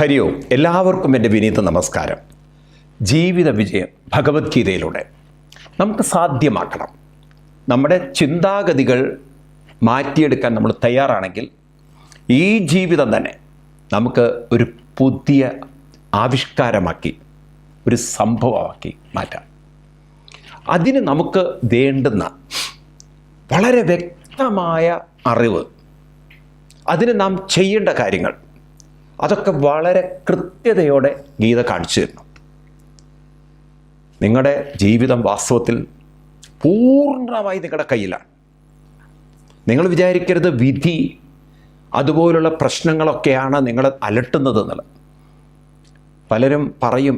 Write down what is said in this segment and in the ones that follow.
ഹരി ഓം. എല്ലാവർക്കും എൻ്റെ വിനീത നമസ്കാരം. ജീവിത വിജയം ഭഗവത്ഗീതയിലൂടെ നമുക്ക് സാധ്യമാക്കണം. നമ്മുടെ ചിന്താഗതികൾ മാറ്റിയെടുക്കാൻ നമ്മൾ തയ്യാറാണെങ്കിൽ ഈ ജീവിതം തന്നെ നമുക്ക് ഒരു പുതിയ ആവിഷ്കാരമാക്കി, ഒരു സംഭവമാക്കി മാറ്റാം. അതിന് നമുക്ക് വേണ്ടുന്ന വളരെ വ്യക്തമായ അറിവ്, അതിന് നാം ചെയ്യേണ്ട കാര്യങ്ങൾ, അതൊക്കെ വളരെ കൃത്യതയോടെ ഗീത കാണിച്ചു തരുന്നു. നിങ്ങളുടെ ജീവിതം വാസ്തവത്തിൽ പൂർണ്ണമായി നിങ്ങളുടെ കയ്യിലാണ്. നിങ്ങൾ വിചാരിക്കരുത് വിധി അതുപോലുള്ള പ്രശ്നങ്ങളൊക്കെയാണ് നിങ്ങളെ അലട്ടുന്നത് എന്നുള്ളത്. പലരും പറയും,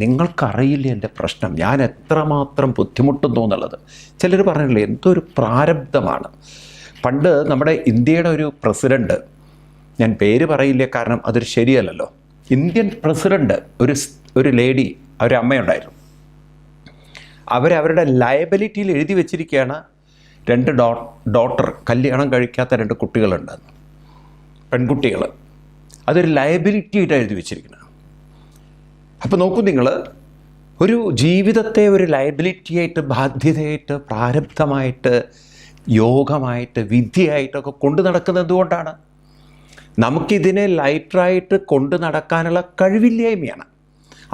നിങ്ങൾക്കറിയില്ല എൻ്റെ പ്രശ്നം, ഞാൻ എത്രമാത്രം ബുദ്ധിമുട്ടുന്നു എന്നുള്ളത്. ചിലർ പറഞ്ഞില്ലേ, എന്തൊരു പ്രാരബ്ധമാണ്. പണ്ട് നമ്മുടെ ഇന്ത്യയുടെ ഒരു പ്രസിഡൻറ്റ്, ഞാൻ പേര് പറയില്ല കാരണം അതൊരു ശരിയല്ലല്ലോ, ഇന്ത്യൻ പ്രസിഡൻറ്റ് ഒരു ലേഡി, ഒരു അമ്മയുണ്ടായിരുന്നു. അവരവരുടെ ലയബിലിറ്റിയിൽ എഴുതി വെച്ചിരിക്കുകയാണ് 2 ഡോട്ടർ, കല്യാണം കഴിക്കാത്ത 2 കുട്ടികളുണ്ടെന്ന്, പെൺകുട്ടികൾ. അതൊരു ലയബിലിറ്റി ആയിട്ട് എഴുതി വെച്ചിരിക്കുന്നത്. അപ്പോൾ നോക്കൂ, നിങ്ങൾ ഒരു ജീവിതത്തെ ഒരു ലയബിലിറ്റിയായിട്ട്, ബാധ്യതയായിട്ട്, പ്രാരബ്ധമായിട്ട്, യോഗമായിട്ട്, വിധിയായിട്ടൊക്കെ കൊണ്ടു നടക്കുന്നത് എന്തുകൊണ്ടാണ്? നമുക്കിതിനെ ലൈറ്ററായിട്ട് കൊണ്ടു നടക്കാനുള്ള കഴിവില്ലായ്മയാണ്.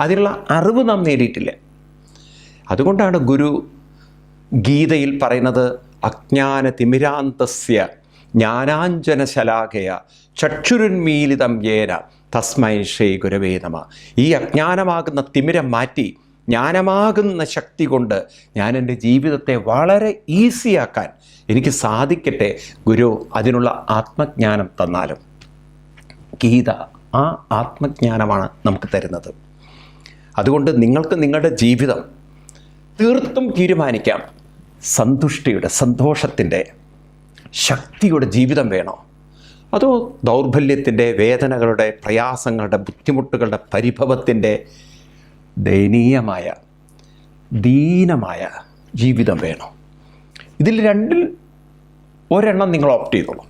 അതിനുള്ള അറിവ് നാം നേടിയിട്ടില്ല. അതുകൊണ്ടാണ് ഗുരു ഗീതയിൽ പറയുന്നത്, അജ്ഞാന തിമിരാന്തസ്യ ജ്ഞാനാഞ്ജനശലാഖയ ചക്ഷുരുന്മീലിതം യേന തസ്മൈ ശ്രീ ഗുരവേ നമഃ. ഈ അജ്ഞാനമാകുന്ന തിമിരം മാറ്റി ജ്ഞാനമാകുന്ന ശക്തി കൊണ്ട് ഞാൻ എൻ്റെ ജീവിതത്തെ വളരെ ഈസിയാക്കാൻ എനിക്ക് സാധിക്കട്ടെ. ഗുരു അതിനുള്ള ആത്മജ്ഞാനം തന്നാലും. ഗീത ആ ആത്മജ്ഞാനമാണ് നമുക്ക് തരുന്നത്. അതുകൊണ്ട് നിങ്ങൾക്ക് നിങ്ങളുടെ ജീവിതം തീർത്തും തീരുമാനിക്കാം. സന്തുഷ്ടിയുടെ, സന്തോഷത്തിൻ്റെ, ശക്തിയുടെ ജീവിതം വേണോ, അതോ ദൗർബല്യത്തിൻ്റെ, വേദനകളുടെ, പ്രയാസങ്ങളുടെ, ബുദ്ധിമുട്ടുകളുടെ, പരിഭവത്തിൻ്റെ ദയനീയമായ, ദീനമായ ജീവിതം വേണോ? ഇതിൽ രണ്ടിൽ ഒരെണ്ണം നിങ്ങൾ ഓപ്റ്റ് ചെയ്തോളൂ.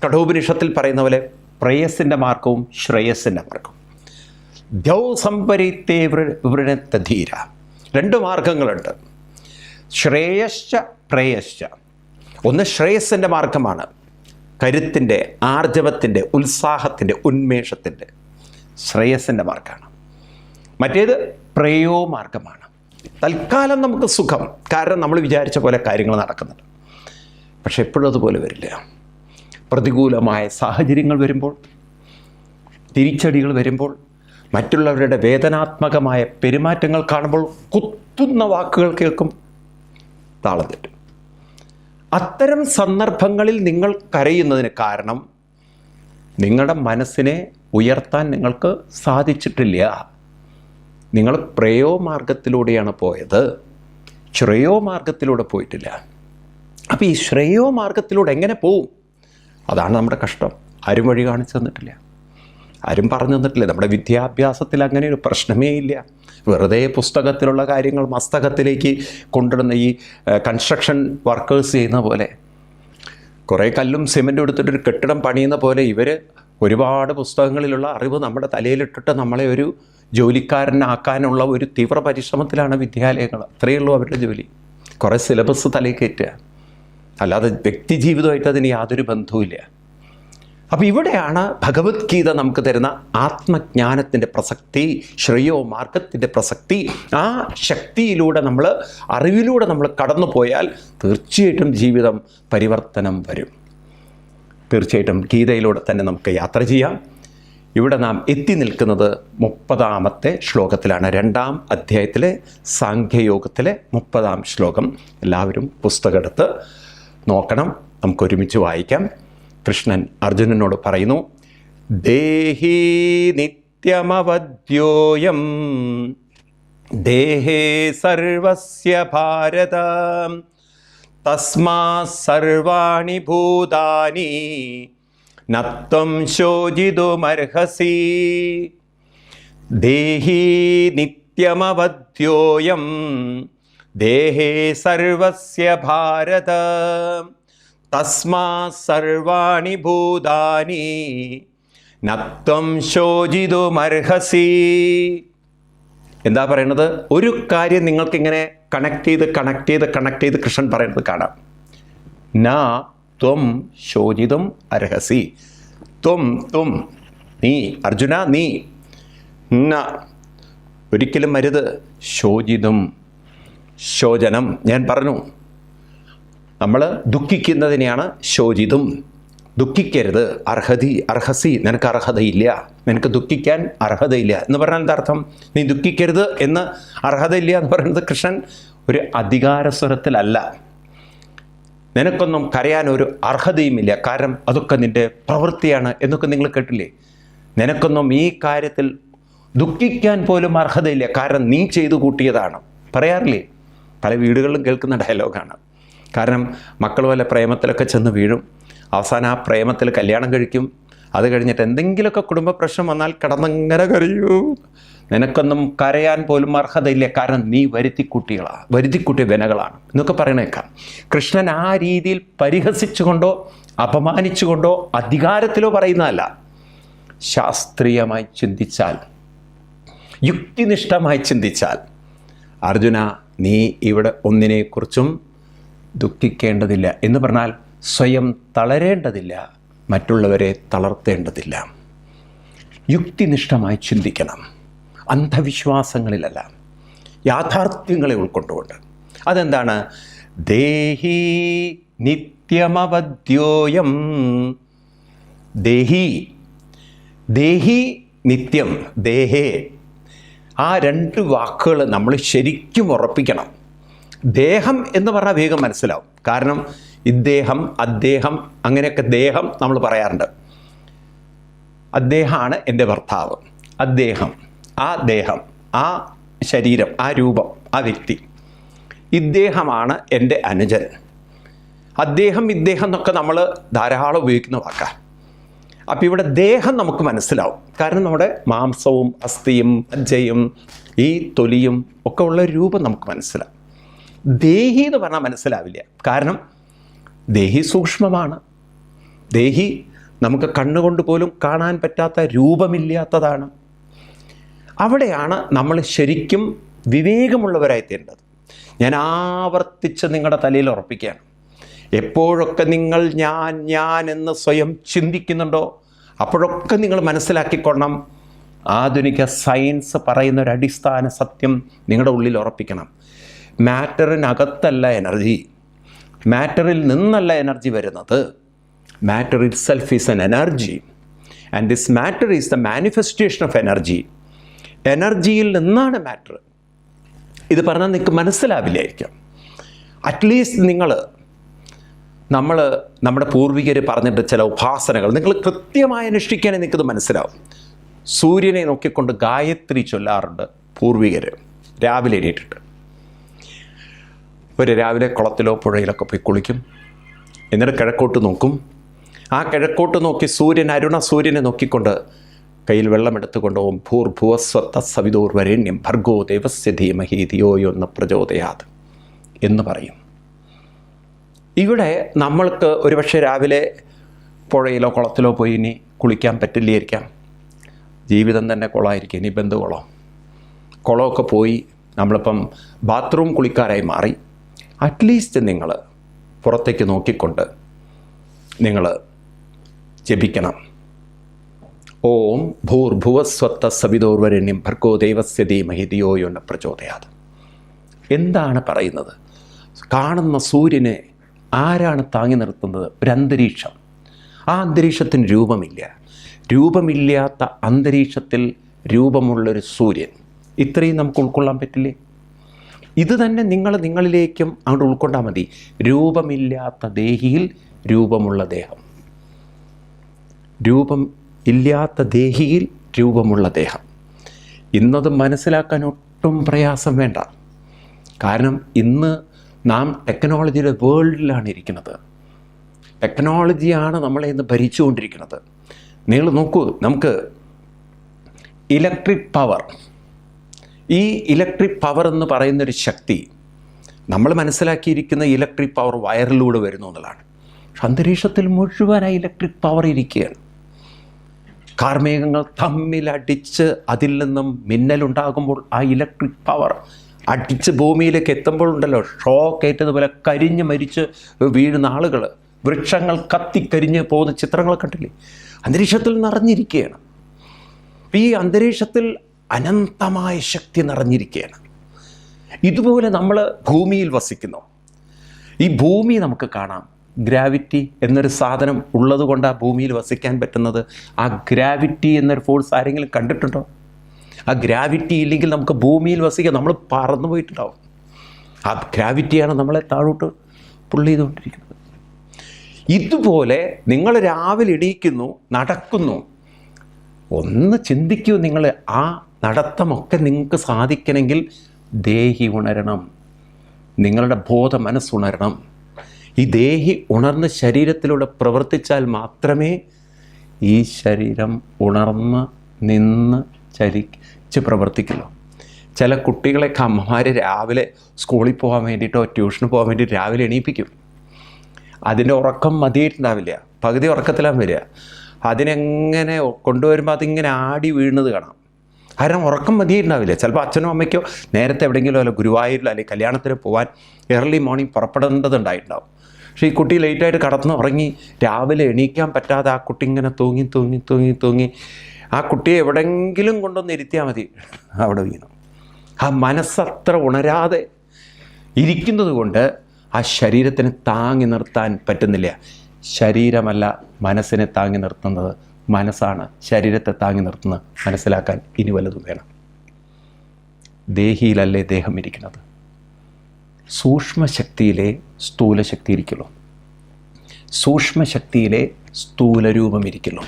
കഠോപനിഷത്തിൽ പറയുന്ന പോലെ പ്രേയസിൻ്റെ മാർഗവും ശ്രേയസിൻ്റെ മാർഗവും. ദ്യൗ സംപരിത്തേ വൃണത്തധീര. 2 മാർഗങ്ങളുണ്ട്, ശ്രേയശ്ച പ്രേയശ്ച. ഒന്ന് ശ്രേയസിൻ്റെ മാർഗമാണ്, കരുത്തിൻ്റെ, ആർജവത്തിൻ്റെ, ഉത്സാഹത്തിൻ്റെ, ഉന്മേഷത്തിൻ്റെ ശ്രേയസിൻ്റെ മാർഗമാണ്. മറ്റേത് പ്രേയോ മാർഗമാണ്. തൽക്കാലം നമുക്ക് സുഖം, കാരണം നമ്മൾ വിചാരിച്ച പോലെ കാര്യങ്ങൾ നടക്കുന്നുണ്ട്. പക്ഷെ എപ്പോഴും അതുപോലെ വരില്ല. പ്രതികൂലമായ സാഹചര്യങ്ങൾ വരുമ്പോൾ, തിരിച്ചടികൾ വരുമ്പോൾ, മറ്റുള്ളവരുടെ വേദനാത്മകമായ പെരുമാറ്റങ്ങൾ കാണുമ്പോൾ, കുത്തുന്ന വാക്കുകൾ കേൾക്കും, താളം തെറ്റും. അത്തരം സന്ദർഭങ്ങളിൽ നിങ്ങൾ കരയുന്നതിന് കാരണം നിങ്ങളുടെ മനസ്സിനെ ഉയർത്താൻ നിങ്ങൾക്ക് സാധിച്ചിട്ടില്ല. നിങ്ങൾ പ്രേയോ മാർഗത്തിലൂടെയാണ് പോയത്, ശ്രേയോ മാർഗത്തിലൂടെ പോയിട്ടില്ല. അപ്പോൾ ഈ ശ്രേയോ മാർഗത്തിലൂടെ എങ്ങനെ പോവും? അതാണ് നമ്മുടെ കഷ്ടം. ആരും വഴി കാണിച്ചു തന്നിട്ടില്ല, ആരും പറഞ്ഞു തന്നിട്ടില്ല. നമ്മുടെ വിദ്യാഭ്യാസത്തിൽ അങ്ങനെ ഒരു പ്രശ്നമേ ഇല്ല. വെറുതെ പുസ്തകത്തിലുള്ള കാര്യങ്ങൾ മസ്തകത്തിലേക്ക് കൊണ്ടുവരുന്ന ഈ കൺസ്ട്രക്ഷൻ വർക്കേഴ്സ് ചെയ്യുന്ന പോലെ, കുറേ കല്ലും സിമെൻറ്റും എടുത്തിട്ടൊരു കെട്ടിടം പണിയുന്ന പോലെ ഇവർ ഒരുപാട് പുസ്തകങ്ങളിലുള്ള അറിവ് നമ്മുടെ തലയിലിട്ടിട്ട് നമ്മളെ ഒരു ജോലിക്കാരനാക്കാനുള്ള ഒരു തീവ്ര പരിശ്രമത്തിലാണ് വിദ്യാലയങ്ങൾ. അത്രയേ ഉള്ളൂ അവരുടെ ജോലി. കുറേ സിലബസ് തലയിൽ കയറ്റുക, അല്ലാതെ വ്യക്തി ജീവിതമായിട്ട് അതിന് യാതൊരു ബന്ധവുമില്ല. അപ്പോൾ ഇവിടെയാണ് ഭഗവത്ഗീത നമുക്ക് തരുന്ന ആത്മജ്ഞാനത്തിൻ്റെ പ്രസക്തി, ശ്രേയോ മാർഗത്തിൻ്റെ പ്രസക്തി. ആ ശക്തിയിലൂടെ നമ്മൾ, അറിവിലൂടെ നമ്മൾ കടന്നു പോയാൽ തീർച്ചയായിട്ടും ജീവിതം പരിവർത്തനം വരും. തീർച്ചയായിട്ടും ഗീതയിലൂടെ തന്നെ നമുക്ക് യാത്ര ചെയ്യാം. ഇവിടെ നാം എത്തി നിൽക്കുന്നത് 30ാമത്തെ ശ്ലോകത്തിലാണ്. 2ാം അധ്യായത്തിലെ സാഖ്യയോഗത്തിലെ 30ാം ശ്ലോകം. എല്ലാവരും പുസ്തകം എടുത്ത് നോക്കണം, നമുക്കൊരുമിച്ച് വായിക്കാം. കൃഷ്ണൻ അർജുനനോട് പറയുന്നു, ദേഹി നിത്യമവദ്യോയം ദേഹേ സർവസ്യ ഭാരത തസ്മാ സർവാണി ഭൂതാനി നത്വം ശോചിതുമർഹസി. ദേഹി നിത്യമവദ്യോയം ദേഹേ സർവസ്യ ഭാരത തസ്മാ സർവാണി ഭൂതാനി നത്വം ശോചിതുമർഹസി. എന്താ പറയണത്? ഒരു കാര്യം നിങ്ങൾക്കിങ്ങനെ കണക്ട് ചെയ്ത് കൃഷ്ണൻ പറയുന്നത് കാണാം. ന ത്വം ശോചിതും അർഹസി. ത്വം നീ അർജുന, നീ ന ഒരിക്കലും അരുത്. ശോചിതും ശോചനം, ഞാൻ പറഞ്ഞു, നമ്മൾ ദുഃഖിക്കുന്നതിനെയാണ് ശോചിതും. ദുഃഖിക്കരുത്. അർഹസി, നിനക്ക് അർഹതയില്ല, നിനക്ക് ദുഃഖിക്കാൻ അർഹതയില്ല എന്ന് പറഞ്ഞാൽ എന്താ അർത്ഥം? നീ ദുഃഖിക്കരുത് എന്ന് അർഹതയില്ല എന്ന് പറയുന്നത് കൃഷ്ണൻ ഒരു അധികാരസ്വരത്തിലല്ല. നിനക്കൊന്നും കരയാൻ ഒരു അർഹതയുമില്ല, കാരണം അതൊക്കെ നിൻ്റെ പ്രവൃത്തിയാണ് എന്നൊക്കെ നിങ്ങൾ കേട്ടില്ലേ? നിനക്കൊന്നും ഈ കാര്യത്തിൽ ദുഃഖിക്കാൻ പോലും അർഹതയില്ല, കാരണം നീ ചെയ്തു കൂട്ടിയതാണ്. പറയാറില്ലേ? പല വീടുകളിലും കേൾക്കുന്ന ഡയലോഗാണ്. കാരണം മക്കൾ വല്ല പ്രേമത്തിലൊക്കെ ചെന്ന് വീഴും, അവസാനം ആ പ്രേമത്തിൽ കല്യാണം കഴിക്കും. അത് കഴിഞ്ഞിട്ട് എന്തെങ്കിലുമൊക്കെ കുടുംബ പ്രശ്നം വന്നാൽ കിടന്നങ്ങനെ കരയൂ. നിനക്കൊന്നും കരയാൻ പോലും അർഹതയില്ല, കാരണം നീ വരുത്തിക്കൂട്ടിയ വിനകളാണ് എന്നൊക്കെ പറയണേക്കാം. കൃഷ്ണൻ ആ രീതിയിൽ പരിഹസിച്ചുകൊണ്ടോ അപമാനിച്ചുകൊണ്ടോ അധികാരത്തിലോ പറയുന്നതല്ല. ശാസ്ത്രീയമായി ചിന്തിച്ചാൽ, യുക്തിനിഷ്ഠമായി ചിന്തിച്ചാൽ, അർജുന നീ ഇവിടെ ഒന്നിനെക്കുറിച്ചും ദുഃഖിക്കേണ്ടതില്ല എന്ന് പറഞ്ഞാൽ സ്വയം തളരേണ്ടതില്ല, മറ്റുള്ളവരെ തളർത്തേണ്ടതില്ല. യുക്തിനിഷ്ഠമായി ചിന്തിക്കണം, അന്ധവിശ്വാസങ്ങളിലല്ല, യാഥാർത്ഥ്യങ്ങളെ ഉൾക്കൊണ്ടുകൊണ്ട്. അതെന്താണ്? ദേഹി നിത്യമവദ്യോയം. ദേഹി നിത്യം, ദേഹേ, ആ രണ്ട് വാക്കുകൾ നമ്മൾ ശരിക്കും ഉറപ്പിക്കണം. ദേഹം എന്ന് പറഞ്ഞാൽ വേഗം മനസ്സിലാവും, കാരണം ഇദ്ദേഹം, അദ്ദേഹം, അങ്ങനെയൊക്കെ ദേഹം നമ്മൾ പറയാറുണ്ട്. അദ്ദേഹമാണ് എൻ്റെ ഭർത്താവ്, അദ്ദേഹം, ആ ദേഹം, ആ ശരീരം, ആ രൂപം, ആ വ്യക്തി. ഇദ്ദേഹമാണ് എൻ്റെ അനുജൻ. അദ്ദേഹം, ഇദ്ദേഹം എന്നൊക്കെ നമ്മൾ ധാരാളം ഉപയോഗിക്കുന്ന വാക്കാണ്. അപ്പം ഇവിടെ ദേഹം നമുക്ക് മനസ്സിലാവും, കാരണം നമ്മുടെ മാംസവും അസ്ഥിയും മജ്ജയും ഈ തൊലിയും ഒക്കെ ഉള്ള രൂപം നമുക്ക് മനസ്സിലാവും. ദേഹി എന്ന് പറഞ്ഞാൽ മനസ്സിലാവില്ല, കാരണം ദേഹി സൂക്ഷ്മമാണ്. ദേഹി നമുക്ക് കണ്ണുകൊണ്ട് പോലും കാണാൻ പറ്റാത്ത രൂപമില്ലാത്തതാണ്. അവിടെയാണ് നമ്മൾ ശരിക്കും വിവേകമുള്ളവരായിത്തീരേണ്ടത്. ഞാൻ ആവർത്തിച്ച് നിങ്ങളുടെ തലയിൽ ഉറപ്പിക്കുകയാണ്, എപ്പോഴൊക്കെ നിങ്ങൾ ഞാൻ എന്ന് സ്വയം ചിന്തിക്കുന്നുണ്ടോ അപ്പോഴൊക്കെ നിങ്ങൾ മനസ്സിലാക്കിക്കൊള്ളണം, ആധുനിക സയൻസ് പറയുന്ന ഒരു അടിസ്ഥാന സത്യം നിങ്ങളുടെ ഉള്ളിൽ ഉറപ്പിക്കണം. മാറ്ററിനകത്തല്ല എനർജി, മാറ്ററിൽ നിന്നല്ല എനർജി വരുന്നത്. Matter itself is an energy and this matter is the manifestation of energy. എനർജിയിൽ നിന്നാണ് മാറ്റർ. ഇത് പറഞ്ഞാൽ നിങ്ങൾക്ക് മനസ്സിലാവില്ലായിരിക്കാം. അറ്റ്ലീസ്റ്റ് നമ്മൾ നമ്മുടെ പൂർവികർ പറഞ്ഞിട്ട് ചില ഉപാസനകൾ നിങ്ങൾ കൃത്യമായി അനുഷ്ഠിക്കാനേ നിങ്ങൾക്കിത് മനസ്സിലാവും. സൂര്യനെ നോക്കിക്കൊണ്ട് ഗായത്രി ചൊല്ലാറുണ്ട് പൂർവികർ രാവിലെ എണീറ്റിട്ട്. രാവിലെ കുളത്തിലോ പുഴയിലൊക്കെ പോയി കുളിക്കും, എന്നിട്ട് കിഴക്കോട്ട് നോക്കും. ആ കിഴക്കോട്ട് നോക്കി അരുണ സൂര്യനെ നോക്കിക്കൊണ്ട് കയ്യിൽ വെള്ളമെടുത്തുകൊണ്ട് ഓം ഭൂർഭുവസ്വത്ത സവിതോർവരേണ്യം ഭർഗോ ദേവസ്യ ധീമഹി ധിയോ യോ ന പ്രചോദയാത് എന്ന് പറയും. ഇവിടെ നമ്മൾക്ക് ഒരുപക്ഷെ രാവിലെ പുഴയിലോ കുളത്തിലോ പോയി ഇനി കുളിക്കാൻ പറ്റില്ലായിരിക്കാം. ജീവിതം തന്നെ കുളമായിരിക്കും, ഇനി ബന്ധു കുളമൊക്കെ പോയി നമ്മളിപ്പം ബാത്റൂം കുളിക്കാരായി മാറി. അറ്റ്ലീസ്റ്റ് നിങ്ങൾ പുറത്തേക്ക് നോക്കിക്കൊണ്ട് നിങ്ങൾ ജപിക്കണം. ഓം ഭൂർഭുവസ്വത്ത സവിതോർവരണ്യം ഭർഗോ ദേവസ്യ ധീമഹി ധിയോ യോ ന പ്രചോദയാത്. എന്താണ് പറയുന്നത്? കാണുന്ന സൂര്യനെ ആരാണ് താങ്ങി നിർത്തുന്നത്? ഒരു അന്തരീക്ഷം. ആ അന്തരീക്ഷത്തിന് രൂപമില്ലാത്ത അന്തരീക്ഷത്തിൽ രൂപമുള്ളൊരു സൂര്യൻ. ഇത്രയും നമുക്ക് ഉൾക്കൊള്ളാൻ പറ്റില്ലേ? ഇത് തന്നെ നിങ്ങളിലേക്കും അങ്ങോട്ട് ഉൾക്കൊണ്ടാൽ മതി. രൂപമില്ലാത്ത ദേഹിയിൽ രൂപമുള്ള ദേഹം, രൂപം ഇല്ലാത്ത ദേഹിയിൽ രൂപമുള്ള ദേഹം. ഇന്നത് മനസ്സിലാക്കാൻ ഒട്ടും പ്രയാസം വേണ്ട, കാരണം ഇന്ന് നാം ടെക്നോളജിയുടെ വേൾഡിലാണ് ഇരിക്കുന്നത്. ടെക്നോളജിയാണ് നമ്മളെ ഇന്ന് ഭരിച്ചുകൊണ്ടിരിക്കുന്നത്. നിങ്ങൾ നോക്കൂ, നമുക്ക് ഇലക്ട്രിക് പവർ, ഈ ഇലക്ട്രിക് പവർ എന്ന് പറയുന്നൊരു ശക്തി നമ്മൾ മനസ്സിലാക്കിയിരിക്കുന്ന ഇലക്ട്രിക് പവർ വയറിലൂടെ വരുന്നു എന്നുള്ളതാണ്. പക്ഷെ അന്തരീക്ഷത്തിൽ മുഴുവനായി ഇലക്ട്രിക് പവർ ഇരിക്കുകയാണ്. കാർമേഘങ്ങൾ തമ്മിലടിച്ച് അതിൽ നിന്നും മിന്നലുണ്ടാകുമ്പോൾ ആ ഇലക്ട്രിക് പവർ അടിച്ച് ഭൂമിയിലേക്ക് എത്തുമ്പോഴുണ്ടല്ലോ, ഷോക്കേറ്റതുപോലെ കരിഞ്ഞ് മരിച്ച് വീഴുന്ന ആളുകൾ, വൃക്ഷങ്ങൾ കത്തിക്കരിഞ്ഞ് പോകുന്ന ചിത്രങ്ങൾ കണ്ടില്ലേ? അന്തരീക്ഷത്തിൽ നിറഞ്ഞിരിക്കുകയാണ്. ഈ അന്തരീക്ഷത്തിൽ അനന്തമായ ശക്തി നിറഞ്ഞിരിക്കുകയാണ്. ഇതുപോലെ നമ്മൾ ഭൂമിയിൽ വസിക്കുന്നു. ഈ ഭൂമി നമുക്ക് കാണാം. ഗ്രാവിറ്റി എന്നൊരു സാധനം ഉള്ളത് കൊണ്ടാണ് ഭൂമിയിൽ വസിക്കാൻ പറ്റുന്നത്. ആ ഗ്രാവിറ്റി എന്നൊരു ഫോഴ്സ് ആരെങ്കിലും കണ്ടിട്ടുണ്ടോ? ആ ഗ്രാവിറ്റി ഇല്ലെങ്കിൽ നമുക്ക് ഭൂമിയിൽ വസിക്കാം. നമ്മൾ പറന്നു പോയിട്ടുണ്ടാവും. ആ ഗ്രാവിറ്റിയാണ് നമ്മളെ താഴോട്ട് പുള്ളി ചെയ്തുകൊണ്ടിരിക്കുന്നത്. ഇതുപോലെ നിങ്ങൾ രാവിലെ എണീക്കുന്നു, നടക്കുന്നു. ഒന്ന് ചിന്തിക്കൂ, നിങ്ങൾ ആ നടത്തമൊക്കെ നിങ്ങൾക്ക് സാധിക്കണമെങ്കിൽ ദേഹി ഉണരണം, നിങ്ങളുടെ ബോധ മനസ്സുണരണം. ഈ ദേഹി ഉണർന്ന് ശരീരത്തിലൂടെ പ്രവർത്തിച്ചാൽ മാത്രമേ ഈ ശരീരം ഉണർന്ന് നിന്ന് ചലിച്ച് പ്രവർത്തിക്കുള്ളൂ. ചില കുട്ടികളെയൊക്കെ അമ്മമാർ രാവിലെ സ്കൂളിൽ പോകാൻ വേണ്ടിയിട്ടോ ട്യൂഷന് പോകാൻ വേണ്ടിയിട്ട് രാവിലെ എണീപ്പിക്കും. അതിൻ്റെ ഉറക്കം മതിയായിട്ടുണ്ടാവില്ല, പകുതി ഉറക്കത്തിലാണ് വരിക. അതിനെങ്ങനെ കൊണ്ടുവരുമ്പോൾ അതിങ്ങനെ ആടി വീഴുന്നത് കാണാം. കാരണം ഉറക്കം മതിയായിട്ടുണ്ടാവില്ല. ചിലപ്പോൾ അച്ഛനോ അമ്മയ്ക്കോ നേരത്തെ എവിടെയെങ്കിലും അല്ല ഗുരുവായൂരിലോ അല്ലെങ്കിൽ കല്യാണത്തിന് പോകാൻ ഏർലി മോർണിംഗ് പുറപ്പെടേണ്ടതുണ്ടായിട്ടുണ്ടാവും. പക്ഷേ ഈ കുട്ടി ലേറ്റായിട്ട് കടന്ന് ഉറങ്ങി രാവിലെ എണീക്കാൻ പറ്റാതെ ആ കുട്ടി ഇങ്ങനെ തൂങ്ങി ആ കുട്ടിയെ എവിടെയെങ്കിലും കൊണ്ടൊന്ന് ഇരുത്തിയാൽ മതി, അവിടെ വീണു. ആ മനസ്സത്ര ഉണരാതെ ഇരിക്കുന്നത് കൊണ്ട് ആ ശരീരത്തിന് താങ്ങി നിർത്താൻ പറ്റുന്നില്ല. ശരീരമല്ല മനസ്സിനെ താങ്ങി നിർത്തുന്നത്, മനസ്സാണ് ശരീരത്തെ താങ്ങി നിർത്തുന്നത്. മനസ്സിലാക്കാൻ ഇനി വല്ലതും വേണം. ദേഹിയിലല്ലേ ദേഹം ഇരിക്കുന്നത്. സൂക്ഷ്മശക്തിയിലെ സ്ഥൂലശക്തി ഇരിക്കുള്ളൂ, സൂക്ഷ്മശക്തിയിലെ സ്ഥൂലരൂപം ഇരിക്കുള്ളൂ.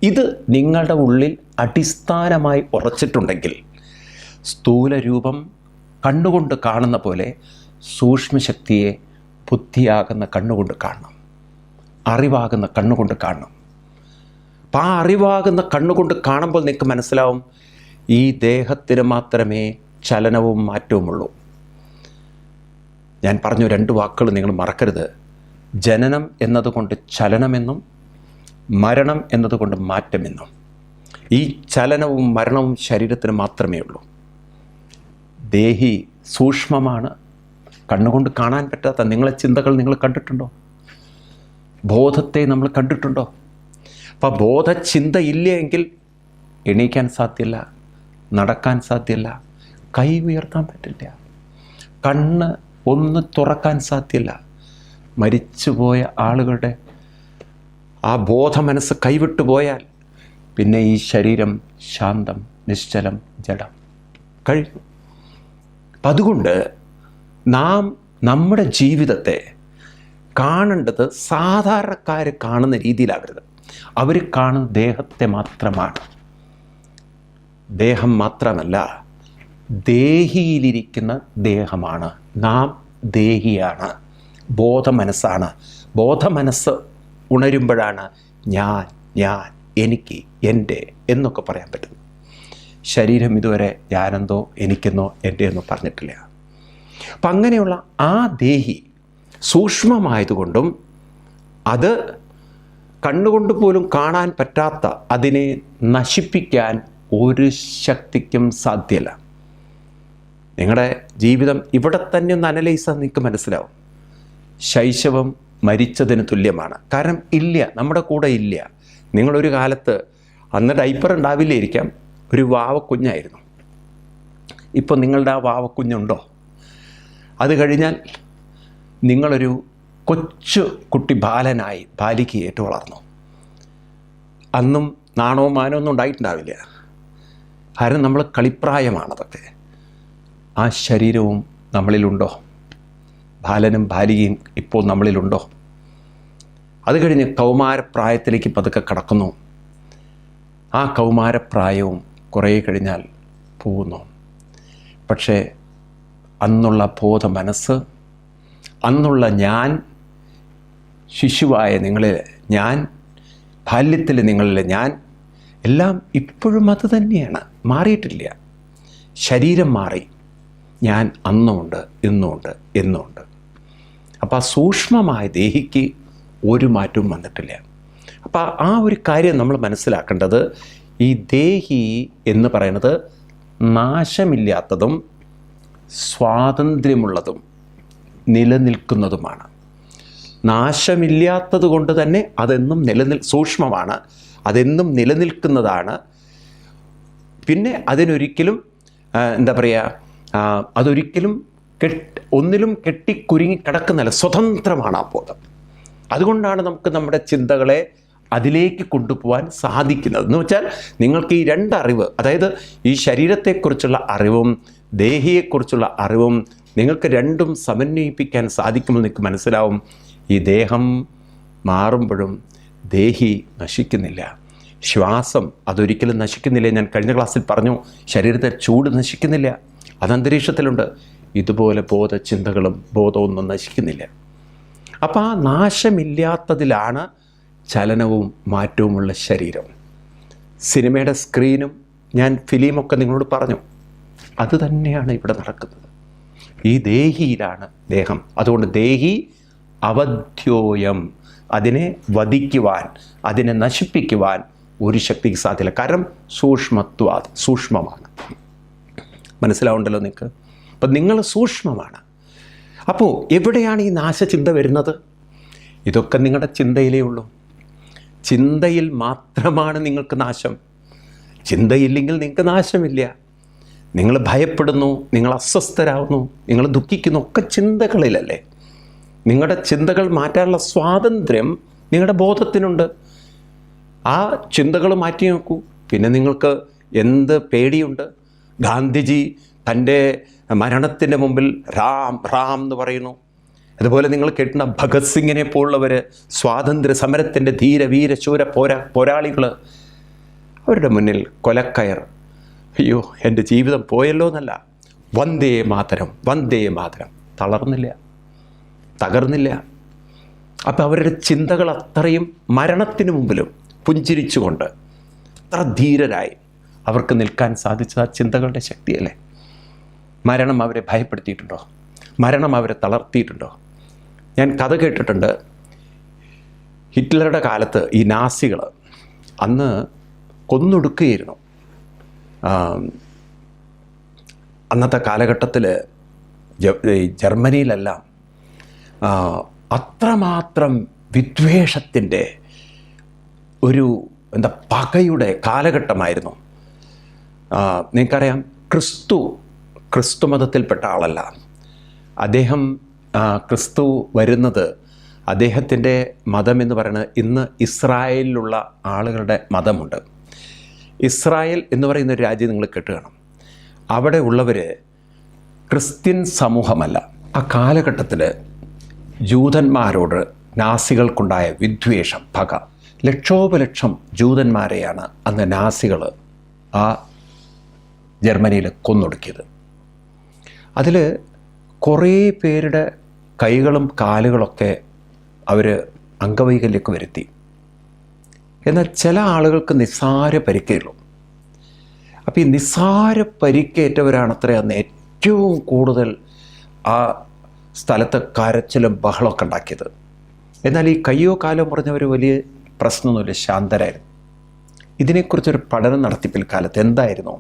ഇത് നിങ്ങളുടെ ഉള്ളിൽ അടിസ്ഥാനമായി ഉറച്ചിട്ടുണ്ടെങ്കിൽ സ്ഥൂലരൂപം കണ്ണുകൊണ്ട് കാണുന്ന പോലെ സൂക്ഷ്മശക്തിയെ ബുദ്ധിയാകുന്ന കണ്ണുകൊണ്ട് കാണണം, അറിവാകുന്ന കണ്ണുകൊണ്ട് കാണണം. അപ്പം ആ അറിവാകുന്ന കണ്ണുകൊണ്ട് കാണുമ്പോൾ നിങ്ങൾക്ക് മനസ്സിലാവും ഈ ദേഹത്തിന് മാത്രമേ ചലനവും മാറ്റവുമുള്ളൂ. ഞാൻ പറഞ്ഞു 2 വാക്കുകൾ നിങ്ങൾ മറക്കരുത്. ജനനം എന്നതുകൊണ്ട് ചലനമെന്നും മരണം എന്നതുകൊണ്ട് മാറ്റമെന്നും. ഈ ചലനവും മരണവും ശരീരത്തിന് മാത്രമേ ഉള്ളൂ. ദേഹി സൂക്ഷ്മമാണ്, കണ്ണുകൊണ്ട് കാണാൻ പറ്റാത്ത നിങ്ങളെ ചിന്തകൾ നിങ്ങൾ കണ്ടിട്ടുണ്ടോ? ബോധത്തെ നമ്മൾ കണ്ടിട്ടുണ്ടോ? അപ്പം ബോധചിന്ത ഇല്ല എങ്കിൽ എണീക്കാൻ സാധ്യമല്ല, നടക്കാൻ സാധ്യമല്ല, കൈ ഉയർത്താൻ പറ്റില്ല, കണ്ണ് ഒന്ന് തുറക്കാൻ സാധ്യമല്ല. മരിച്ചുപോയ ആളുകളുടെ ആ ബോധമനസ്സ് കൈവിട്ടു പോയാൽ പിന്നെ ഈ ശരീരം ശാന്തം, നിശ്ചലം, ജഡം കഴിഞ്ഞു. അപ്പം അതുകൊണ്ട് നാം നമ്മുടെ ജീവിതത്തെ കാണേണ്ടത് സാധാരണക്കാർ കാണുന്ന രീതിയിലാവരുത്. അവർ കാണുന്ന ദേഹത്തെ മാത്രമാണ്. ദേഹം മാത്രമല്ല, ദേഹിയിലിരിക്കുന്ന ദേഹമാണ്. നാം ദേഹിയാണ്, ബോധമനസ്സാണ്. ബോധമനസ്സ് ഉണരുമ്പോഴാണ് ഞാൻ എനിക്ക് എൻ്റെ എന്നൊക്കെ പറയാൻ പറ്റുന്നത്. ശരീരം ഇതുവരെ ഞാനെന്തോ എനിക്കെന്നോ എൻ്റെ എന്നോ പറഞ്ഞിട്ടില്ല. അപ്പം അങ്ങനെയുള്ള ആ ദേഹി സൂക്ഷ്മമായതുകൊണ്ടും അത് കണ്ണുകൊണ്ട് പോലും കാണാൻ പറ്റാത്ത അതിനെ നശിപ്പിക്കാൻ ഒരു ശക്തിക്കും സാധ്യമല്ല. നിങ്ങളുടെ ജീവിതം ഇവിടെ തന്നെ ഒന്ന് അനലൈസ് ചെയ്താൽ നിങ്ങൾക്ക് മനസ്സിലാവും. ശൈശവം മരിച്ചതിന് തുല്യമാണ്. കാരണം ഇല്ല, നമ്മുടെ കൂടെ ഇല്ല. നിങ്ങളൊരു കാലത്ത് അന്ന് ഡൈപ്പർ ഉണ്ടാവില്ലായിരിക്കാം, ഒരു വാവക്കുഞ്ഞായിരുന്നു. ഇപ്പോൾ നിങ്ങളുടെ ആ വാവക്കുഞ്ഞുണ്ടോ? അത് കഴിഞ്ഞാൽ നിങ്ങളൊരു കൊച്ചു കുട്ടി ബാലനായി ബാലികയായിട്ട് വളർന്നു. അന്നും നാണവും മാനവും ഒന്നും ഉണ്ടായിട്ടുണ്ടാവില്ല. കാരണം നമ്മൾ കളിപ്രായമാണതൊക്കെ. ആ ശരീരവും നമ്മളിലുണ്ടോ? ബാലനും ബാലികയും ഇപ്പോൾ നമ്മളിലുണ്ടോ? അത് കഴിഞ്ഞ് കൗമാരപ്രായത്തിലേക്ക് പതുക്കെ കടക്കുന്നു. ആ കൗമാരപ്രായവും കുറേ കഴിഞ്ഞാൽ പോകുന്നു. പക്ഷേ അന്നുള്ള ബോധ മനസ്സ്, അന്നുള്ള ഞാൻ, ശിശുവായ നിങ്ങളിലെ ഞാൻ, ബാല്യത്തിൽ നിങ്ങളിലെ ഞാൻ എല്ലാം ഇപ്പോഴും അത് തന്നെയാണ്, മാറിയിട്ടില്ല. ശരീരം മാറി, ഞാൻ അന്നുമുണ്ട്, ഇന്നുമുണ്ട്, എന്നുമുണ്ട്. അപ്പോൾ ആ സൂക്ഷ്മമായ ദേഹിക്ക് ഒരു മാറ്റവും വന്നിട്ടില്ല. അപ്പോൾ ആ ഒരു കാര്യം നമ്മൾ മനസ്സിലാക്കേണ്ടത്, ഈ ദേഹി എന്ന് പറയുന്നത് നാശമില്ലാത്തതും സ്വാതന്ത്ര്യമുള്ളതും നിലനിൽക്കുന്നതുമാണ്. നാശമില്ലാത്തത് കൊണ്ട് തന്നെ അതെന്നും സൂക്ഷ്മമാണ്, അതെന്നും നിലനിൽക്കുന്നതാണ്. പിന്നെ അതിനൊരിക്കലും എന്താ പറയുക, അതൊരിക്കലും ഒന്നിലും കെട്ടിക്കുരുങ്ങി കിടക്കുന്നല്ല, സ്വതന്ത്രമാണ് ആ ബോധം. അതുകൊണ്ടാണ് നമുക്ക് നമ്മുടെ ചിന്തകളെ അതിലേക്ക് കൊണ്ടുപോകാൻ സാധിക്കുന്നത്. എന്ന് വെച്ചാൽ നിങ്ങൾക്ക് ഈ രണ്ടറിവ്, അതായത് ഈ ശരീരത്തെക്കുറിച്ചുള്ള അറിവും ദേഹിയെക്കുറിച്ചുള്ള അറിവും നിങ്ങൾക്ക് രണ്ടും സമന്വയിപ്പിക്കാൻ സാധിക്കുമ്പോൾ നിങ്ങൾക്ക് മനസ്സിലാവും, ഈ ദേഹം മാറുമ്പോഴും ദേഹി നശിക്കുന്നില്ല. ശ്വാസം അതൊരിക്കലും നശിക്കുന്നില്ല. ഞാൻ കഴിഞ്ഞ ക്ലാസ്സിൽ പറഞ്ഞു, ശരീരത്തെ ചൂട് നശിക്കുന്നില്ല, അത് അന്തരീക്ഷത്തിലുണ്ട്. ഇതുപോലെ ബോധചിന്തകളും ബോധമൊന്നും നശിക്കുന്നില്ല. അപ്പോൾ ആ നാശമില്ലാത്തതിലാണ് ചലനവും മാറ്റവുമുള്ള ശരീരം. സിനിമയുടെ സ്ക്രീനും ഞാൻ ഫിലിമൊക്കെ നിങ്ങളോട് പറഞ്ഞു, അത് തന്നെയാണ് ഇവിടെ നടക്കുന്നത്. ഈ ദേഹിയിലാണ് ദേഹം. അതുകൊണ്ട് ദേഹി അവധ്യോയം, അതിനെ വധിക്കുവാൻ, അതിനെ നശിപ്പിക്കുവാൻ ഒരു ശക്തിക്ക് സാധ്യല്ല. കാരണം സൂക്ഷ്മമാണ്. മനസ്സിലാവുണ്ടല്ലോ നിങ്ങൾക്ക്? അപ്പം നിങ്ങൾ സൂക്ഷ്മമാണ്. അപ്പോൾ എവിടെയാണ് ഈ നാശചിന്ത വരുന്നത്? ഇതൊക്കെ നിങ്ങളുടെ ചിന്തയിലേ ഉള്ളൂ. ചിന്തയിൽ മാത്രമാണ് നിങ്ങൾക്ക് നാശം. ചിന്തയില്ലെങ്കിൽ നിങ്ങൾക്ക് നാശമില്ല. നിങ്ങൾ ഭയപ്പെടുന്നു, നിങ്ങൾ അസ്വസ്ഥരാകുന്നു, നിങ്ങൾ ദുഃഖിക്കുന്നു, ഒക്കെ ചിന്തകളിലല്ലേ. നിങ്ങളുടെ ചിന്തകൾ മാറ്റാനുള്ള സ്വാതന്ത്ര്യം നിങ്ങളുടെ ബോധത്തിനുണ്ട്. ആ ചിന്തകൾ മാറ്റി നോക്കൂ, പിന്നെ നിങ്ങൾക്ക് എന്ത് പേടിയുണ്ട്? ഗാന്ധിജി തൻ്റെ മരണത്തിൻ്റെ മുമ്പിൽ റാം റാം എന്ന് പറയുന്നു. അതുപോലെ നിങ്ങൾ കേട്ടുന്ന ഭഗത് സിംഗിനെ പോലുള്ളവർ, സ്വാതന്ത്ര്യ സമരത്തിൻ്റെ ധീര വീര ശൂര പോരാളികൾ, അവരുടെ മുന്നിൽ കൊലക്കയർ, അയ്യോ എൻ്റെ ജീവിതം പോയല്ലോ എന്നല്ല, വന്ദേ മാതരം വന്ദേ മാതരം, തകർന്നില്ല. അപ്പം അവരുടെ ചിന്തകൾ അത്രയും മരണത്തിന് മുമ്പിലും പുഞ്ചിരിച്ചുകൊണ്ട് അത്ര ധീരരായി അവർക്ക് നിൽക്കാൻ സാധിച്ചത് ആ ചിന്തകളുടെ ശക്തിയല്ലേ. മരണം അവരെ ഭയപ്പെടുത്തിയിട്ടുണ്ടോ? മരണം അവരെ തളർത്തിയിട്ടുണ്ടോ? ഞാൻ കഥ കേട്ടിട്ടുണ്ട്, ഹിറ്റ്ലറുടെ കാലത്ത് ഈ നാസികൾ അന്ന് കൊന്നൊടുക്കുകയായിരുന്നു. അന്നത്തെ കാലഘട്ടത്തിൽ ജർമ്മനിയിലെല്ലാം അത്രമാത്രം വിദ്വേഷത്തിൻ്റെ ഒരു പകയുടെ കാലഘട്ടമായിരുന്നു. നിങ്ങൾക്കറിയാം, ക്രിസ്തു മതത്തിൽപ്പെട്ട ആളല്ല അദ്ദേഹം. ക്രിസ്തു വരുന്നത്, അദ്ദേഹത്തിൻ്റെ മതം എന്ന് പറയുന്നത് ഇന്ന് ഇസ്രായേലിലുള്ള ആളുകളുടെ മതമുണ്ട്. ഇസ്രായേൽ എന്ന് പറയുന്ന ഒരു രാജ്യം നിങ്ങൾ കേട്ട് കാണും. അവിടെ ഉള്ളവർ ക്രിസ്ത്യൻ സമൂഹമല്ല. ആ കാലഘട്ടത്തിൽ ജൂതന്മാരോട് നാസികൾക്കുണ്ടായ വിദ്വേഷം, പക, ലക്ഷോപലക്ഷം ജൂതന്മാരെയാണ് അന്ന് നാസികൾ ആ ജർമ്മനിയിൽ കൊന്നൊടുക്കിയത്. അതിൽ കുറേ പേരുടെ കൈകളും കാലുകളൊക്കെ അവർ അംഗവൈകല്യമൊക്കെ വരുത്തി. എന്നാൽ ചില ആളുകൾക്ക് നിസ്സാര പരിക്കേയുള്ളൂ. അപ്പോൾ ഈ നിസ്സാര പരിക്കേറ്റവരാണത്രേ അന്ന് ഏറ്റവും കൂടുതൽ ആ സ്ഥലത്ത് കരച്ചിലും ബഹളമൊക്കെ ഉണ്ടാക്കിയത്. എന്നാൽ ഈ കയ്യോ കാലോ പറഞ്ഞവർ വലിയ പ്രശ്നമൊന്നുമില്ല, ശാന്തരായിരുന്നു. ഇതിനെക്കുറിച്ചൊരു പഠനം നടത്തി പിൽക്കാലത്ത്. എന്തായിരുന്നു?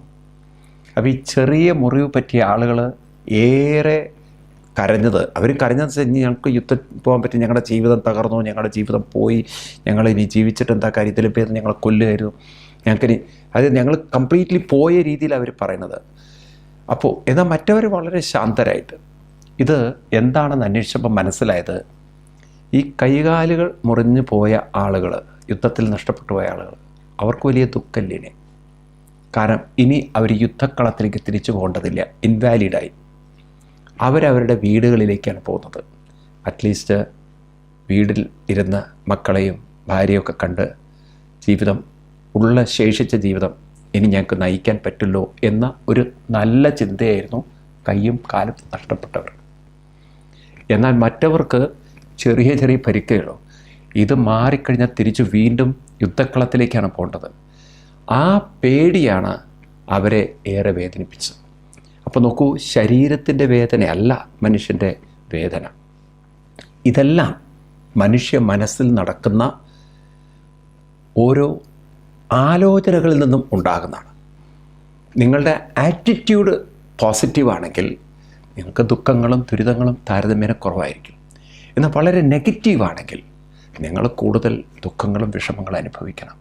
അപ്പോൾ ഈ ചെറിയ മുറിവ് പറ്റിയ ആളുകൾ ഏറെ കരഞ്ഞത്, അവർ കരഞ്ഞതെന്ന് വെച്ചാൽ ഞങ്ങൾക്ക് യുദ്ധം പോകാൻ പറ്റും, ഞങ്ങളുടെ ജീവിതം തകർന്നു, ഞങ്ങളുടെ ജീവിതം പോയി, ഞങ്ങളിനി ജീവിച്ചിട്ട് എന്താ കാര്യത്തിലും പേര് ഞങ്ങളെ കൊല്ലുമായിരുന്നു, ഞങ്ങൾക്കിനി അത് ഞങ്ങൾ കംപ്ലീറ്റ്ലി പോയ രീതിയിൽ അവർ പറയുന്നത്. അപ്പോൾ എന്നാൽ മറ്റവർ വളരെ ശാന്തരായിട്ട്. ഇത് എന്താണെന്ന് അന്വേഷിച്ചപ്പോൾ മനസ്സിലായത്, ഈ കൈകാലുകൾ മുറിഞ്ഞു പോയ ആളുകൾ, യുദ്ധത്തിൽ നഷ്ടപ്പെട്ടു പോയ ആളുകൾ, അവർക്ക് വലിയ ദുഃഖമില്ലേ. കാരണം ഇനി അവർ യുദ്ധക്കളത്തിലേക്ക് തിരിച്ചു പോകേണ്ടതില്ല, ഇൻവാലിഡായി. അവരവരുടെ വീടുകളിലേക്കാണ് പോകുന്നത്. അറ്റ്ലീസ്റ്റ് വീട്ടിൽ ഇരുന്ന് മക്കളെയും ഭാര്യയൊക്കെ കണ്ട് ജീവിതം, ശേഷിച്ച ജീവിതം ഇനി ഞങ്ങൾക്ക് നയിക്കാൻ പറ്റുള്ളൂ എന്ന ഒരു നല്ല ചിന്തയായിരുന്നു കൈയും കാലും നഷ്ടപ്പെട്ടവർ. എന്നാൽ മറ്റവർക്ക് ചെറിയ ചെറിയ പരിക്കുകളോ, ഇത് മാറിക്കഴിഞ്ഞാൽ തിരിച്ച് വീണ്ടും യുദ്ധക്കളത്തിലേക്കാണ് പോകേണ്ടത്. ആ പേടിയാണ് അവരെ ഏറെ വേദനിപ്പിച്ചത്. അപ്പോൾ നോക്കൂ, ശരീരത്തിൻ്റെ വേദനയല്ല മനുഷ്യൻ്റെ വേദന. ഇതെല്ലാം മനുഷ്യ മനസ്സിൽ നടക്കുന്ന ഓരോ ആലോചനകളിൽ നിന്നും ഉണ്ടാകുന്നതാണ്. നിങ്ങളുടെ ആറ്റിറ്റ്യൂഡ് പോസിറ്റീവാണെങ്കിൽ നിങ്ങൾക്ക് ദുഃഖങ്ങളും ദുരിതങ്ങളും താരതമ്യേന കുറവായിരിക്കും. എന്നാൽ വളരെ നെഗറ്റീവാണെങ്കിൽ നിങ്ങൾ കൂടുതൽ ദുഃഖങ്ങളും വിഷമങ്ങളും അനുഭവിക്കണം.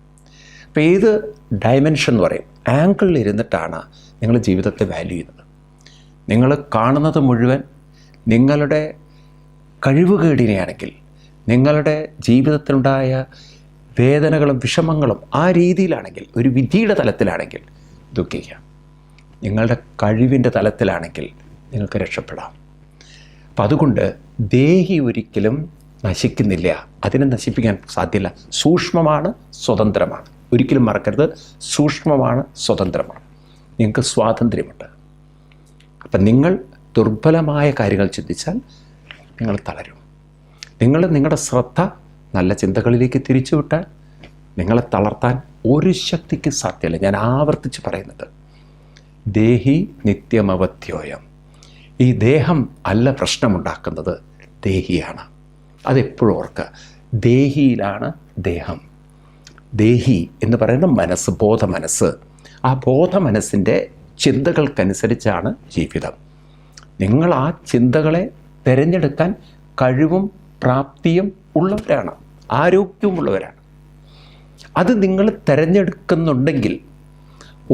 അപ്പോൾ ഏത് ഡയമെൻഷൻ എന്ന് പറയും, ആംഗിളിൽ ഇരുന്നിട്ടാണ് നിങ്ങൾ ജീവിതത്തെ വാല്യൂ ചെയ്യുന്നത്. നിങ്ങൾ കാണുന്നത് മുഴുവൻ നിങ്ങളുടെ കഴിവുകേടിനെയാണെങ്കിൽ, നിങ്ങളുടെ ജീവിതത്തിലുണ്ടായ വേദനകളും വിഷമങ്ങളും ആ രീതിയിലാണെങ്കിൽ, ഒരു വിധിയുടെ തലത്തിലാണെങ്കിൽ ദുഃഖിക്കാം. നിങ്ങളുടെ കഴിവിൻ്റെ തലത്തിലാണെങ്കിൽ നിങ്ങൾക്ക് രക്ഷപ്പെടാം. അപ്പം അതുകൊണ്ട് ദേഹി ഒരിക്കലും നശിക്കുന്നില്ല, അതിനെ നശിപ്പിക്കാൻ സാധ്യമല്ല. സൂക്ഷ്മമാണ്, സ്വതന്ത്രമാണ്. ഒരിക്കലും മറക്കരുത്, സൂക്ഷ്മമാണ്, സ്വതന്ത്രമാണ്. നിങ്ങൾക്ക് സ്വാതന്ത്ര്യമുണ്ട്. അപ്പം നിങ്ങൾ ദുർബലമായ കാര്യങ്ങൾ ചിന്തിച്ചാൽ നിങ്ങൾ തളരും. നിങ്ങളുടെ ശ്രദ്ധ നല്ല ചിന്തകളിലേക്ക് തിരിച്ചുവിട്ടാൽ നിങ്ങളെ തളർത്താൻ ഒരു ശക്തിക്ക് സാധ്യമല്ല. ഞാൻ ആവർത്തിച്ച് പറയുന്നത്, ദേഹി നിത്യമവധ്യോയം. ഈ ദേഹം അല്ല പ്രശ്നമുണ്ടാക്കുന്നത്, ദേഹിയാണ്. അതെപ്പോഴും ഓർക്കുക. ദേഹിയിലാണ് ദേഹം. ദേഹി എന്ന് പറയുന്ന മനസ്സ്, ബോധമനസ്സ്. ആ ബോധമനസ്സിൻ്റെ ചിന്തകൾക്കനുസരിച്ചാണ് ജീവിതം. നിങ്ങൾ ആ ചിന്തകളെ തിരഞ്ഞെടുക്കാൻ കഴിവും പ്രാപ്തിയും ഉള്ളവരാണ്, ആരോഗ്യവുമുള്ളവരാണ്. അത് നിങ്ങൾ തിരഞ്ഞെടുക്കുന്നുണ്ടെങ്കിൽ,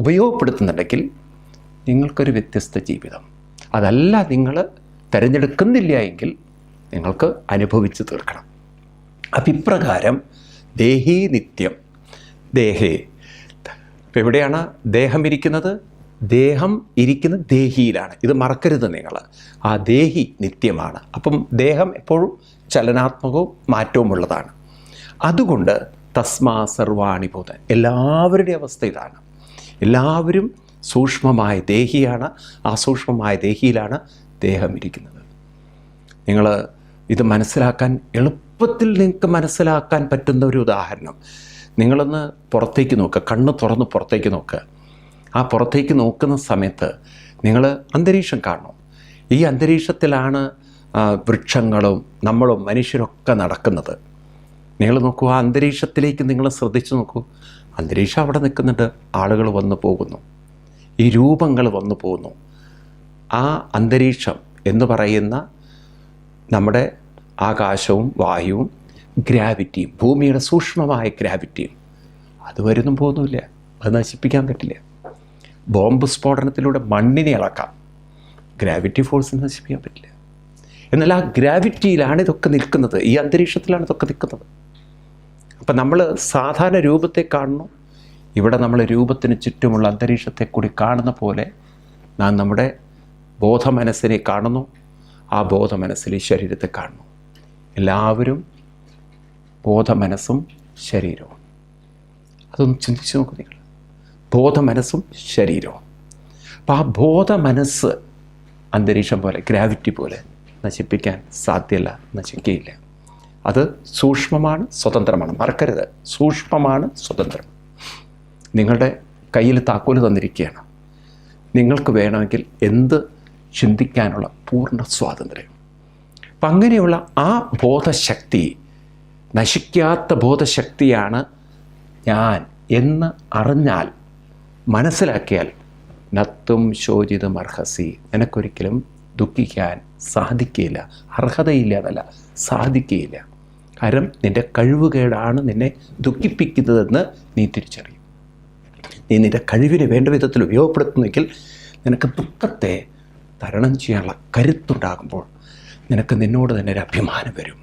ഉപയോഗപ്പെടുത്തുന്നുണ്ടെങ്കിൽ നിങ്ങൾക്കൊരു വ്യത്യസ്ത ജീവിതം. അതല്ല നിങ്ങൾ തിരഞ്ഞെടുക്കുന്നില്ല എങ്കിൽ നിങ്ങൾക്ക് അനുഭവിച്ച് തീർക്കണം. അപ്പം ഇപ്രകാരം ദേഹി നിത്യം. ദേഹേ, ഇപ്പം എവിടെയാണ് ദേഹം ഇരിക്കുന്നത്? ദേഹം ഇരിക്കുന്ന ദേഹിയിലാണ്. ഇത് മറക്കരുത് നിങ്ങൾ. ആ ദേഹി നിത്യമാണ്. അപ്പം ദേഹം എപ്പോഴും ചലനാത്മകവും മാറ്റവും ഉള്ളതാണ്. അതുകൊണ്ട് തസ്മാ സർവാണി ഭൂത, എല്ലാവരുടെയും അവസ്ഥ ഇതാണ്. എല്ലാവരും സൂക്ഷ്മമായ ദേഹിയാണ്. ആ സൂക്ഷ്മമായ ദേഹിയിലാണ് ദേഹം ഇരിക്കുന്നത്. നിങ്ങൾ ഇത് മനസ്സിലാക്കാൻ, എളുപ്പത്തിൽ നിങ്ങൾക്ക് മനസ്സിലാക്കാൻ പറ്റുന്ന ഒരു ഉദാഹരണം, നിങ്ങളൊന്ന് പുറത്തേക്ക് നോക്കുക, കണ്ണ് തുറന്ന് പുറത്തേക്ക് നോക്കുക. ആ പുറത്തേക്ക് നോക്കുന്ന സമയത്ത് നിങ്ങൾ അന്തരീക്ഷം കാണണം. ഈ അന്തരീക്ഷത്തിലാണ് വൃക്ഷങ്ങളും നമ്മളും മനുഷ്യരൊക്കെ നടക്കുന്നത്. നിങ്ങൾ നോക്കൂ, ആ അന്തരീക്ഷത്തിലേക്ക് നിങ്ങൾ ശ്രദ്ധിച്ചു നോക്കൂ. അന്തരീക്ഷം അവിടെ നിൽക്കുന്നുണ്ട്, ആളുകൾ വന്നു പോകുന്നു, ഈ രൂപങ്ങൾ വന്നു പോകുന്നു. ആ അന്തരീക്ഷം എന്ന് പറയുന്ന നമ്മുടെ ആകാശവും വായുവും ഗ്രാവിറ്റിയും, ഭൂമിയുടെ സൂക്ഷ്മമായ ഗ്രാവിറ്റിയും, അത് വരുന്നും പോകുന്നില്ല, അത് നശിപ്പിക്കാൻ പറ്റില്ല. ബോംബ് സ്ഫോടനത്തിലൂടെ മണ്ണിനെ ഇളക്കാം, ഗ്രാവിറ്റി ഫോഴ്സിനെ നശിപ്പിക്കാൻ പറ്റില്ല. എന്നാൽ ആ ഗ്രാവിറ്റിയിലാണ് ഇതൊക്കെ നിൽക്കുന്നത്, ഈ അന്തരീക്ഷത്തിലാണ് ഇതൊക്കെ നിൽക്കുന്നത്. അപ്പം നമ്മൾ സാധാരണ രൂപത്തെ കാണുന്നു, ഇവിടെ നമ്മൾ രൂപത്തിന് ചുറ്റുമുള്ള അന്തരീക്ഷത്തെ കൂടി കാണുന്ന പോലെ നാം നമ്മുടെ ബോധമനസ്സിനെ കാണുന്നു. ആ ബോധമനസ്സിൽ ഈ ശരീരത്തെ കാണുന്നു. എല്ലാവരും ബോധമനസ്സും ശരീരവും. അതൊന്ന് ചിന്തിച്ച് നോക്കൂ നിങ്ങൾ. ബോധമനസ്സും ശരീരവും. അപ്പം ആ ബോധമനസ്സ് അന്തരീക്ഷം പോലെ, ഗ്രാവിറ്റി പോലെ നശിപ്പിക്കാൻ സാധ്യമല്ല, നശിക്കുകയില്ല. അത് സൂക്ഷ്മമാണ്, സ്വതന്ത്രമാണ്. മറക്കരുത്, സൂക്ഷ്മമാണ്, സ്വതന്ത്രം. നിങ്ങളുടെ കയ്യിൽ താക്കോല് തന്നിരിക്കുകയാണ്. നിങ്ങൾക്ക് വേണമെങ്കിൽ എന്ത് ചിന്തിക്കാനുള്ള പൂർണ്ണ സ്വാതന്ത്ര്യം. അപ്പം അങ്ങനെയുള്ള ആ ബോധശക്തി, നശിക്കാത്ത ബോധശക്തിയാണ് ഞാൻ എന്ന് അറിഞ്ഞാൽ, മനസ്സിലാക്കിയാൽ, നത്തും ശോചിതും അർഹസി, നിനക്കൊരിക്കലും ദുഃഖിക്കാൻ സാധിക്കുകയില്ല. അർഹതയില്ല എന്നല്ല, സാധിക്കുകയില്ല. കാരണം നിൻ്റെ കഴിവുകേടാണ് നിന്നെ ദുഃഖിപ്പിക്കുന്നതെന്ന് നീ തിരിച്ചറിയും. നീ നിൻ്റെ കഴിവിനെ വേണ്ട വിധത്തിൽ ഉപയോഗപ്പെടുത്തുന്നെങ്കിൽ നിനക്ക് ദുഃഖത്തെ തരണം ചെയ്യാനുള്ള കരുത്തുണ്ടാകുമ്പോൾ നിനക്ക് നിന്നോട് തന്നെ ഒരു അഭിമാനം വരും.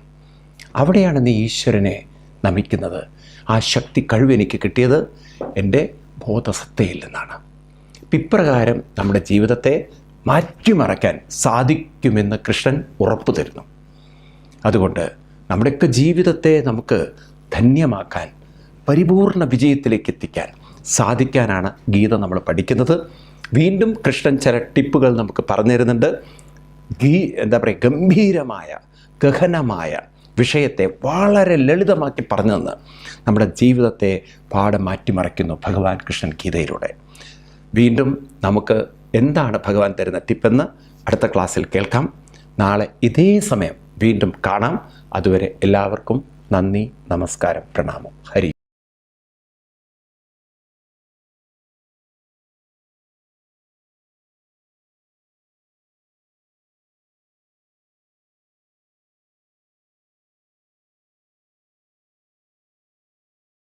അവിടെയാണ് നീ ഈശ്വരനെ നമിക്കുന്നത്. ആ ശക്തി, കഴിവ് എനിക്ക് കിട്ടിയത് എൻ്റെ ബോധസത്തയിൽ നിന്നാണ്. ഇപ്രകാരം നമ്മുടെ ജീവിതത്തെ മാറ്റിമറയ്ക്കാൻ സാധിക്കുമെന്ന് കൃഷ്ണൻ ഉറപ്പു തരുന്നു. അതുകൊണ്ട് നമ്മുടെയൊക്കെ ജീവിതത്തെ നമുക്ക് ധന്യമാക്കാൻ, പരിപൂർണ വിജയത്തിലേക്ക് എത്തിക്കാൻ സാധിക്കാനാണ് ഗീത നമ്മൾ പഠിക്കുന്നത്. വീണ്ടും കൃഷ്ണൻ ചില ടിപ്പുകൾ നമുക്ക് പറഞ്ഞു തരുന്നുണ്ട്. ഗംഭീരമായ, ഗഹനമായ വിഷയത്തെ വളരെ ലളിതമാക്കി പറഞ്ഞു തന്ന് നമ്മുടെ ജീവിതത്തെ പാടെ മാറ്റിമറിക്കുന്നു ഭഗവാൻ കൃഷ്ണൻ ഗീതയിലൂടെ. വീണ്ടും നമുക്ക് എന്താണ് ഭഗവാൻ തരുന്ന ടിപ്പെന്ന് അടുത്ത ക്ലാസ്സിൽ കേൾക്കാം. നാളെ ഇതേ സമയം വീണ്ടും കാണാം. അതുവരെ എല്ലാവർക്കും നന്ദി, നമസ്കാരം, പ്രണാമം. ഹരി.